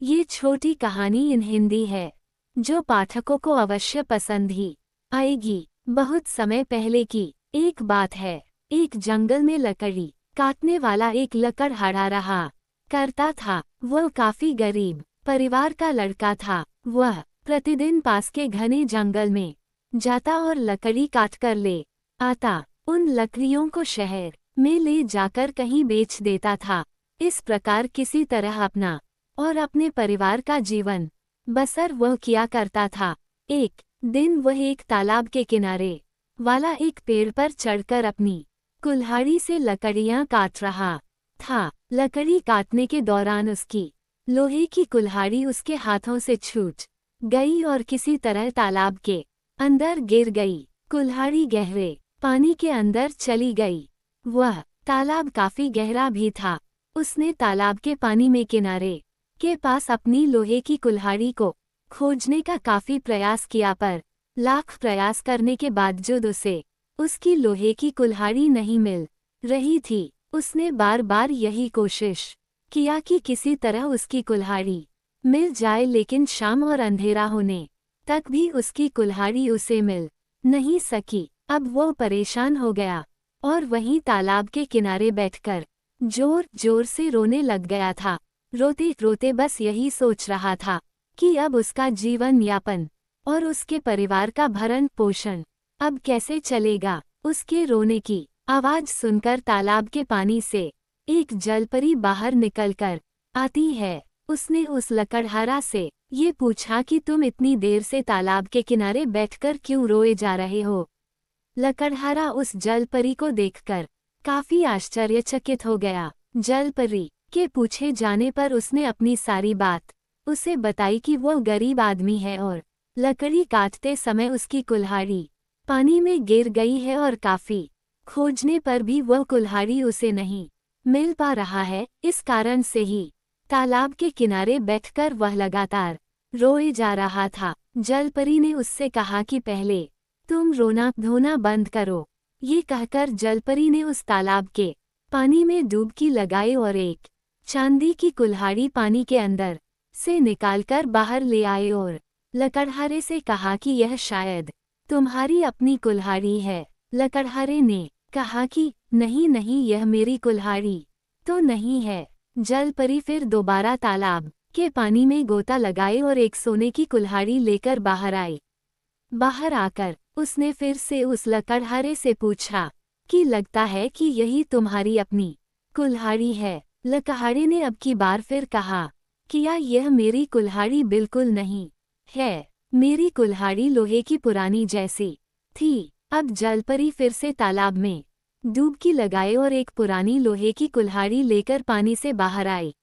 ये छोटी कहानी इन हिंदी है, जो पाठकों को अवश्य पसंद ही आएगी। बहुत समय पहले की एक बात है। एक जंगल में लकड़ी काटने वाला एक लकड़हारा रहा करता था। वह काफी गरीब परिवार का लड़का था। वह प्रतिदिन पास के घने जंगल में जाता और लकड़ी काट कर ले आता। उन लकड़ियों को शहर में ले जाकर कहीं बेच देता था। इस प्रकार किसी तरह अपना और अपने परिवार का जीवन बसर वह किया करता था। एक दिन वह एक तालाब के किनारे वाला एक पेड़ पर चढ़कर अपनी कुल्हाड़ी से लकड़ियां काट रहा था। लकड़ी काटने के दौरान उसकी लोहे की कुल्हाड़ी उसके हाथों से छूट गई और किसी तरह तालाब के अंदर गिर गई। कुल्हाड़ी गहरे पानी के अंदर चली गई। वह तालाब काफी गहरा भी था। उसने तालाब के पानी में किनारे के पास अपनी लोहे की कुल्हाड़ी को खोजने का काफी प्रयास किया, पर लाख प्रयास करने के बावजूद उसे उसकी लोहे की कुल्हाड़ी नहीं मिल रही थी। उसने बार बार यही कोशिश किया कि किसी तरह उसकी कुल्हाड़ी मिल जाए, लेकिन शाम और अंधेरा होने तक भी उसकी कुल्हाड़ी उसे मिल नहीं सकी। अब वो परेशान हो गया और वहीं तालाब के किनारे बैठकर जोर जोर से रोने लग गया था। रोते रोते बस यही सोच रहा था कि अब उसका जीवन यापन और उसके परिवार का भरण पोषण अब कैसे चलेगा। उसके रोने की आवाज सुनकर तालाब के पानी से एक जलपरी बाहर निकलकर आती है। उसने उस लकड़हारा से ये पूछा कि तुम इतनी देर से तालाब के किनारे बैठकर क्यों रोए जा रहे हो। लकड़हारा उस जलपरी को देखकर काफी आश्चर्यचकित हो गया। जलपरी के पूछे जाने पर उसने अपनी सारी बात उसे बताई कि वो गरीब आदमी है और लकड़ी काटते समय उसकी कुल्हाड़ी पानी में गिर गई है और काफी खोजने पर भी वह कुल्हाड़ी उसे नहीं मिल पा रहा है। इस कारण से ही तालाब के किनारे बैठकर वह लगातार रोए जा रहा था। जलपरी ने उससे कहा कि पहले तुम रोना धोना बंद करो। ये कहकर जलपरी ने उस तालाब के पानी में डुबकी लगाई और एक चांदी की कुल्हाड़ी पानी के अंदर से निकालकर बाहर ले आए और लकड़हारे से कहा कि यह शायद तुम्हारी अपनी कुल्हाड़ी है। लकड़हारे ने कहा कि नहीं नहीं, यह मेरी कुल्हाड़ी तो नहीं है। जलपरी फिर दोबारा तालाब के पानी में गोता लगाए और एक सोने की कुल्हाड़ी लेकर बाहर आई। बाहर आकर उसने फिर से उस लकड़हारे से पूछा कि लगता है कि यही तुम्हारी अपनी कुल्हाड़ी है। लकड़हारे ने अब की बार फिर कहा कि यह मेरी कुल्हाड़ी बिल्कुल नहीं है। मेरी कुल्हाड़ी लोहे की पुरानी जैसी थी। अब जलपरी फिर से तालाब में डुबकी लगाए और एक पुरानी लोहे की कुल्हाड़ी लेकर पानी से बाहर आई।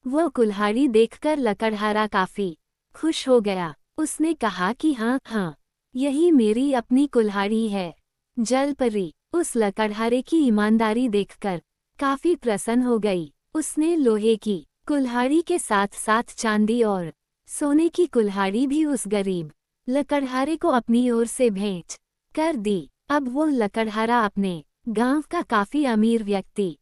वह कुल्हाड़ी देखकर लकड़हारा काफी खुश हो गया। उसने कहा कि हाँ हाँ, यही मेरी अपनी कुल्हाड़ी है। जलपरी उस लकड़हारे की ईमानदारी देखकर काफी प्रसन्न हो गई। उसने लोहे की कुल्हाड़ी के साथ साथ चांदी और सोने की कुल्हाड़ी भी उस गरीब लकड़हारे को अपनी ओर से भेंट कर दी। अब वो लकड़हारा अपने गांव का काफी अमीर व्यक्ति